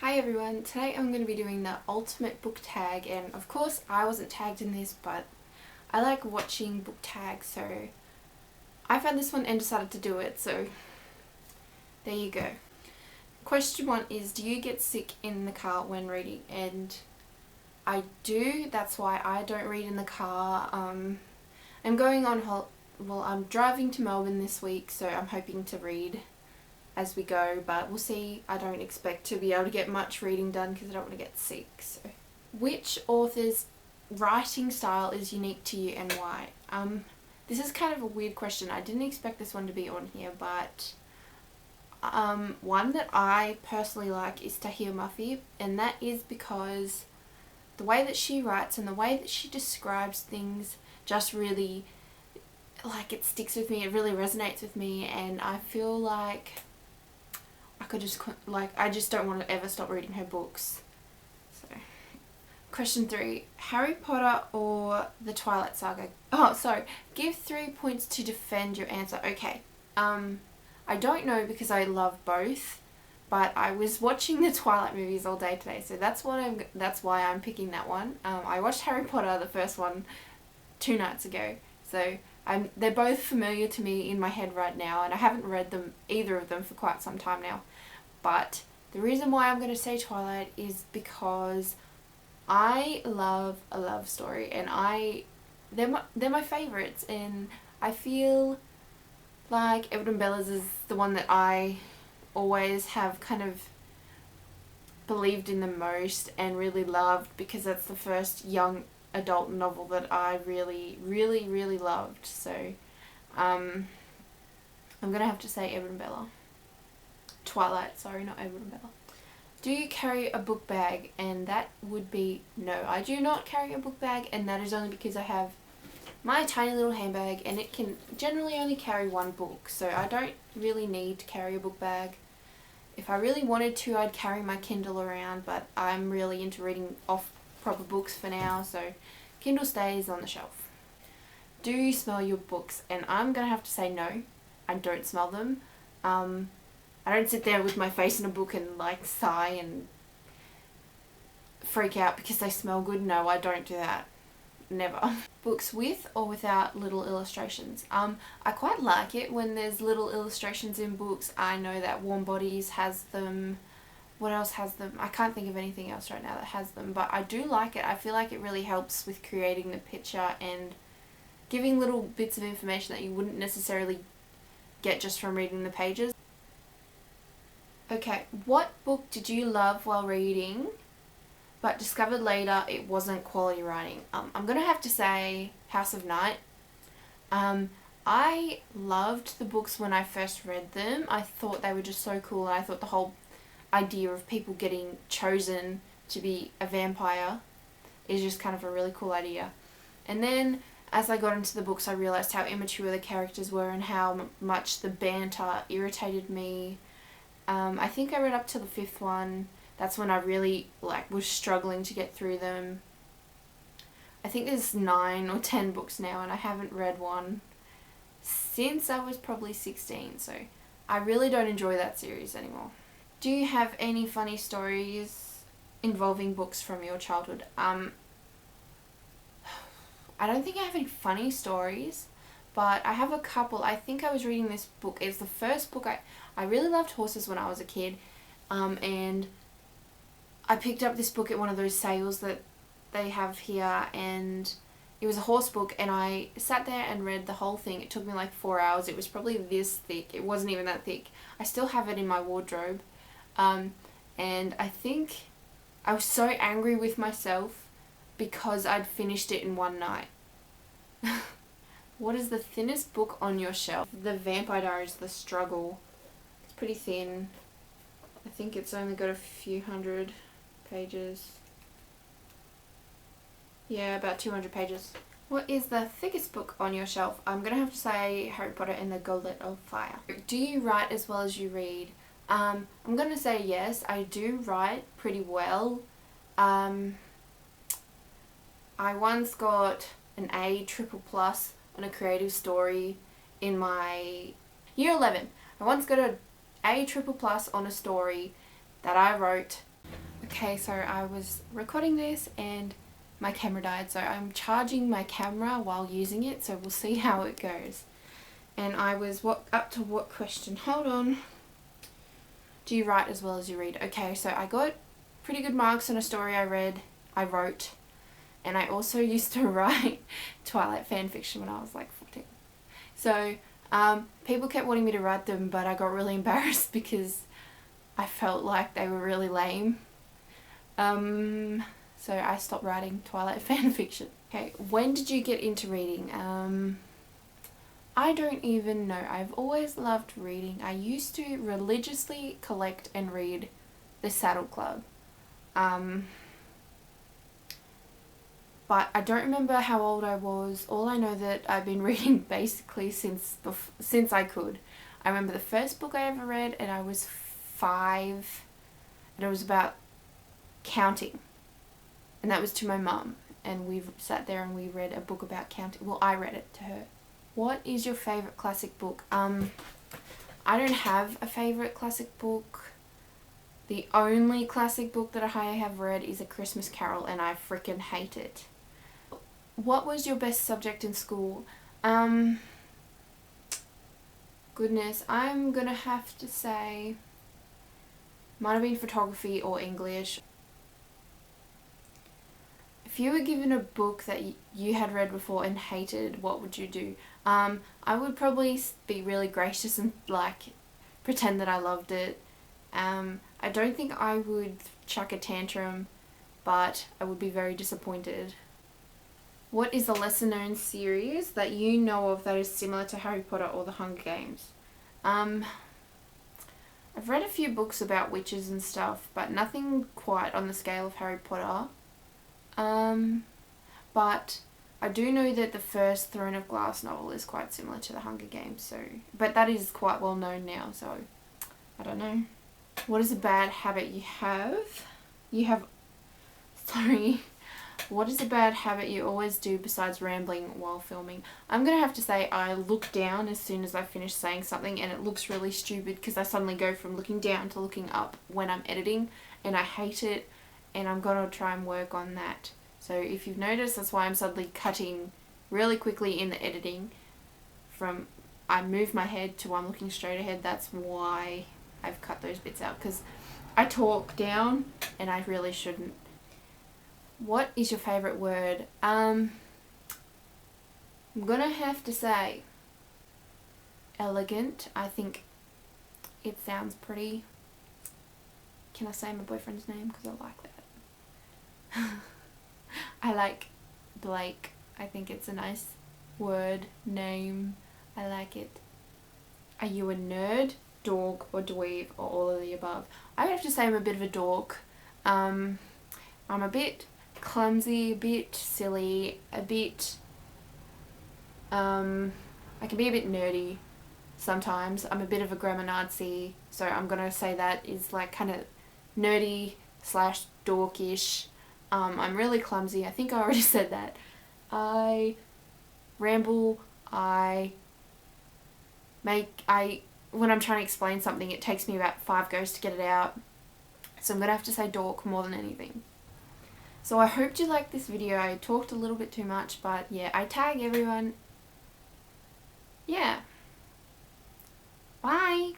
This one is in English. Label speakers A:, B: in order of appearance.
A: Hi everyone, today I'm going to be doing the ultimate book tag, and of course I wasn't tagged in this, but I like watching book tags, so I found this one and decided to do it, so there you go. Question 1 is, do you get sick in the car when reading? And I do, that's why I don't read in the car. I'm going on I'm driving to Melbourne this week, so I'm hoping to read as we go, but we'll see. I don't expect to be able to get much reading done because I don't want to get sick. So, which author's writing style is unique to you and why? This is kind of a weird question. I didn't expect this one to be on here, but one that I personally like is Tahir Maffi, and that is because the way that she writes and the way that she describes things just really, it sticks with me. It really resonates with me, and I feel like I just don't want to ever stop reading her books. So, question 3, Harry Potter or the Twilight Saga? Oh, sorry. Give 3 points to defend your answer. Okay. I don't know because I love both, but I was watching the Twilight movies all day today, so that's why I'm picking that one. I watched Harry Potter, the first one, 2 nights ago, so they're both familiar to me in my head right now, and I haven't read either of them for quite some time now. But the reason why I'm going to say Twilight is because I love a love story, and they're my favourites, and I feel like Edward and Bella's is the one that I always have kind of believed in the most and really loved, because that's the first young adult novel that I really, really, really loved. So I'm going to have to say Edward and Bella. Twilight, sorry, not Edward and Bella. Do you carry a book bag? And that would be no. I do not carry a book bag, and that is only because I have my tiny little handbag, and it can generally only carry 1 book, so I don't really need to carry a book bag. If I really wanted to, I'd carry my Kindle around, but I'm really into reading off proper books for now, so Kindle stays on the shelf. Do you smell your books? And I'm going to have to say no. I don't smell them. I don't sit there with my face in a book and sigh and freak out because they smell good. No, I don't do that. Never. Books with or without little illustrations? I quite like it when there's little illustrations in books. I know that Warm Bodies has them. What else has them? I can't think of anything else right now that has them, but I do like it. I feel like it really helps with creating the picture and giving little bits of information that you wouldn't necessarily get just from reading the pages. Okay, what book did you love while reading but discovered later it wasn't quality writing? I'm going to have to say House of Night. I loved the books when I first read them. I thought they were just so cool, and I thought the whole idea of people getting chosen to be a vampire is just kind of a really cool idea. And then as I got into the books, I realised how immature the characters were and how much the banter irritated me. I think I read up to the 5th one. That's when I really was struggling to get through them. I think there's 9 or 10 books now, and I haven't read one since I was probably 16, so I really don't enjoy that series anymore. Do you have any funny stories involving books from your childhood? I don't think I have any funny stories, but I have a couple. I think I was reading this book. It's the first book. I really loved horses when I was a kid, and I picked up this book at one of those sales that they have here, and it was a horse book, and I sat there and read the whole thing. It took me 4 hours. It was probably this thick. It wasn't even that thick. I still have it in my wardrobe, and I think I was so angry with myself because I'd finished it in one night. What is the thinnest book on your shelf? The Vampire Diaries, The Struggle. It's pretty thin. I think it's only got a few hundred pages. Yeah, about 200 pages. What is the thickest book on your shelf? I'm going to have to say Harry Potter and the Goblet of Fire. Do you write as well as you read? I'm going to say yes, I do write pretty well. I once got an A triple plus on a creative story in my year 11. I once got an A triple plus on a story that I wrote Okay, so I was recording this and my camera died, so I'm charging my camera while using it, so we'll see how it goes. And I was up to what question? Hold on. Do you write as well as you read? Okay, so I got pretty good marks on a story I wrote, and I also used to write Twilight fan fiction when I was like 14. So people kept wanting me to write them, but I got really embarrassed because I felt like they were really lame. So I stopped writing Twilight fan fiction. Okay, when did you get into reading? I don't even know. I've always loved reading. I used to religiously collect and read The Saddle Club. But I don't remember how old I was. All I know that I've been reading basically since I could. I remember the first book I ever read, and I was 5, and it was about counting, and that was to my mum, and we sat there and we read a book about counting. Well, I read it to her. What is your favourite classic book? I don't have a favourite classic book. The only classic book that I have read is A Christmas Carol, and I freaking hate it. What was your best subject in school? Goodness, I'm gonna have to say might have been photography or English. If you were given a book that you had read before and hated, what would you do? I would probably be really gracious and like pretend that I loved it. I don't think I would chuck a tantrum, but I would be very disappointed. What is the lesser known series that you know of that is similar to Harry Potter or the Hunger Games? I've read a few books about witches and stuff, but nothing quite on the scale of Harry Potter. But I do know that the first Throne of Glass novel is quite similar to the Hunger Games, but that is quite well known now, so I don't know. What is a bad habit you have? What is a bad habit you always do besides rambling while filming? I'm going to have to say I look down as soon as I finish saying something, and it looks really stupid because I suddenly go from looking down to looking up when I'm editing, and I hate it, and I'm going to try and work on that. So if you've noticed, that's why I'm suddenly cutting really quickly in the editing. From I move my head to I'm looking straight ahead. That's why I've cut those bits out, because I talk down and I really shouldn't. What is your favourite word? I'm gonna have to say elegant. I think it sounds pretty. Can I say my boyfriend's name? Because I like that. I like Blake. I think it's a nice word, name. I like it. Are you a nerd, dork, or dweeb, or all of the above? I have to say I'm a bit of a dork. I'm a bit clumsy, a bit silly, a bit I can be a bit nerdy sometimes. I'm a bit of a grammar Nazi, so I'm gonna say that is like kind of nerdy / dorkish. I'm really clumsy. I think I already said that. I ramble. When I'm trying to explain something, it takes me about 5 goes to get it out. So I'm gonna have to say dork more than anything. So I hope you liked this video. I talked a little bit too much, but yeah, I tag everyone. Yeah. Bye.